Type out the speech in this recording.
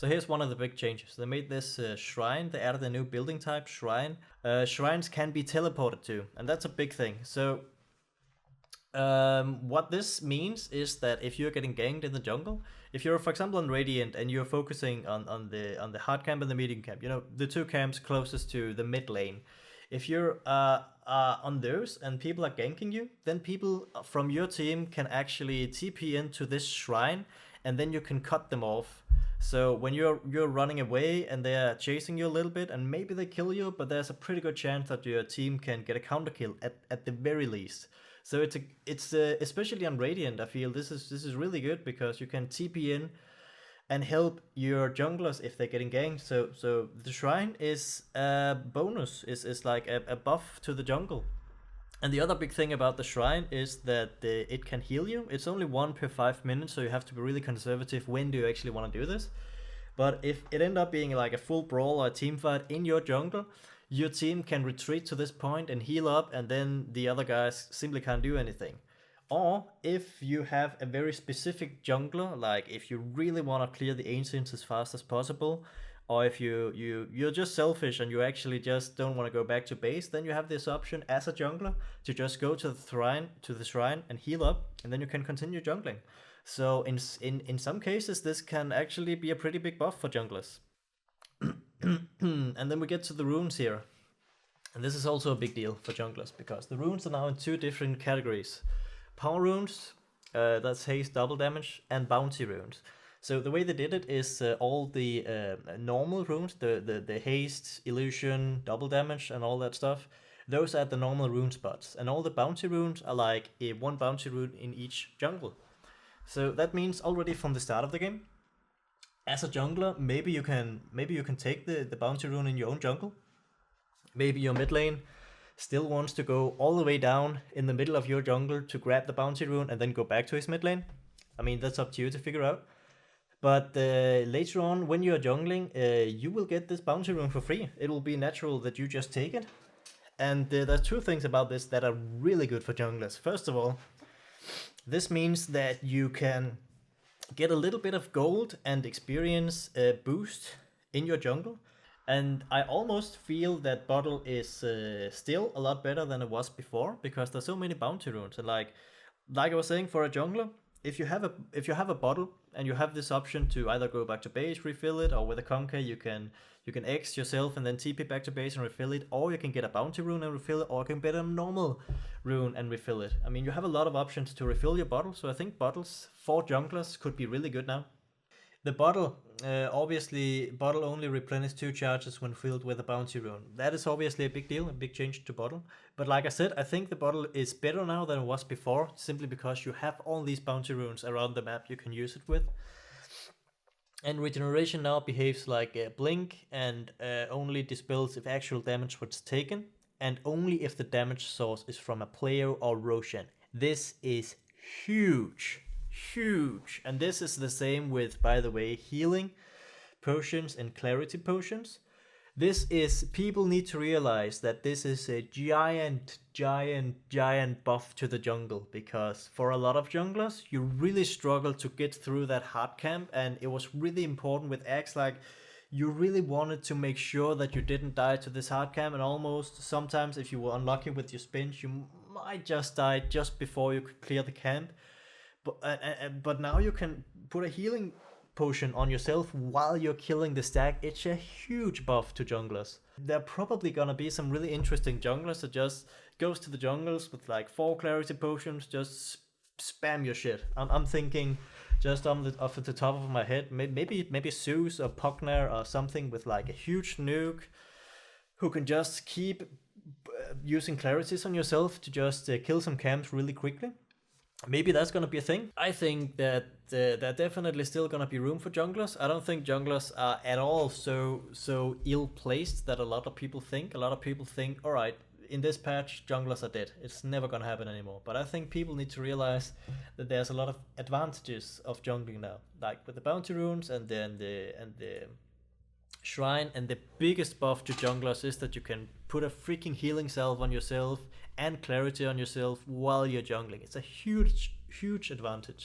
So here's one of the big changes. They made this shrine. They added a new building type, shrine. Shrines can be teleported to, and that's a big thing. So what this means is that if you're getting ganked in the jungle, if you're, for example, on Radiant and you're focusing on the hard camp and the medium camp, the two camps closest to the mid lane, if you're on those and people are ganking you, then people from your team can actually TP into this shrine, and then you can cut them off. So when you're running away and they're chasing you a little bit, and maybe they kill you, but there's a pretty good chance that your team can get a counter kill at the very least. So it's especially on Radiant, I feel this is really good because you can TP in and help your junglers if they're getting ganked. So the shrine is a bonus, is like a buff to the jungle. And the other big thing about the shrine is that it can heal you. It's only 1 per 5 minutes, so you have to be really conservative when do you actually want to do this. But if it end up being like a full brawl or a team fight in your jungle, your team can retreat to this point and heal up, and then the other guys simply can't do anything. Or if you have a very specific jungler, like if you really want to clear the ancients as fast as possible, or if you're just selfish and you actually just don't want to go back to base, then you have this option as a jungler to just go to the shrine and heal up, and then you can continue jungling. So in some cases this can actually be a pretty big buff for junglers. And then we get to the runes here. And this is also a big deal for junglers because the runes are now in 2 different categories. Power runes, that's haste double damage, and bounty runes. So the way they did it is all the normal runes, the haste, illusion, double damage and all that stuff, those are the normal rune spots. And all the bounty runes are like 1 bounty rune in each jungle. So that means already from the start of the game, as a jungler, maybe you can take the bounty rune in your own jungle. Maybe your mid lane still wants to go all the way down in the middle of your jungle to grab the bounty rune and then go back to his mid lane. I mean, that's up to you to figure out. But later on, when you're jungling, you will get this bounty rune for free. It will be natural that you just take it. And there's 2 things about this that are really good for junglers. First of all, this means that you can get a little bit of gold and experience boost in your jungle. And I almost feel that bottle is still a lot better than it was before because there's so many bounty runes. And like I was saying, for a jungler, if you have a bottle and you have this option to either go back to base, refill it, or with a conquer you can X yourself and then TP back to base and refill it, or you can get a bounty rune and refill it, or you can get a normal rune and refill it. I mean, you have a lot of options to refill your bottle, so I think bottles for junglers could be really good now. The bottle, obviously, bottle only replenishes 2 charges when filled with a bounty rune. That is obviously a big deal, a big change to bottle. But like I said, I think the bottle is better now than it was before, simply because you have all these bounty runes around the map you can use it with. And regeneration now behaves like a blink and only dispels if actual damage was taken, and only if the damage source is from a player or Roshan. This is huge. And this is the same with, by the way, healing potions and clarity potions. People need to realize that this is a giant buff to the jungle, because for a lot of junglers, you really struggle to get through that hard camp, and it was really important with Axe, like you really wanted to make sure that you didn't die to this hard camp, and almost sometimes if you were unlucky with your spins, you might just die just before you could clear the camp. But now you can put a healing potion on yourself while you're killing the stack. It's a huge buff to junglers. There are probably gonna be some really interesting junglers that just goes to the jungles with like 4 clarity potions, just spam your shit. I'm thinking just off the top of my head, maybe Zeus or Pugnar or something with like a huge nuke, who can just keep using clarities on yourself to just kill some camps really quickly. Maybe that's going to be a thing. I think that there definitely still going to be room for junglers. I don't think junglers are at all so ill-placed that a lot of people think. A lot of people think, all right, in this patch, junglers are dead. It's never going to happen anymore. But I think people need to realize that there's a lot of advantages of jungling now. Like with the bounty runes and the shrine. And the biggest buff to junglers is that you can put a freaking healing salve on yourself and clarity on yourself while you're jungling. It's a huge advantage.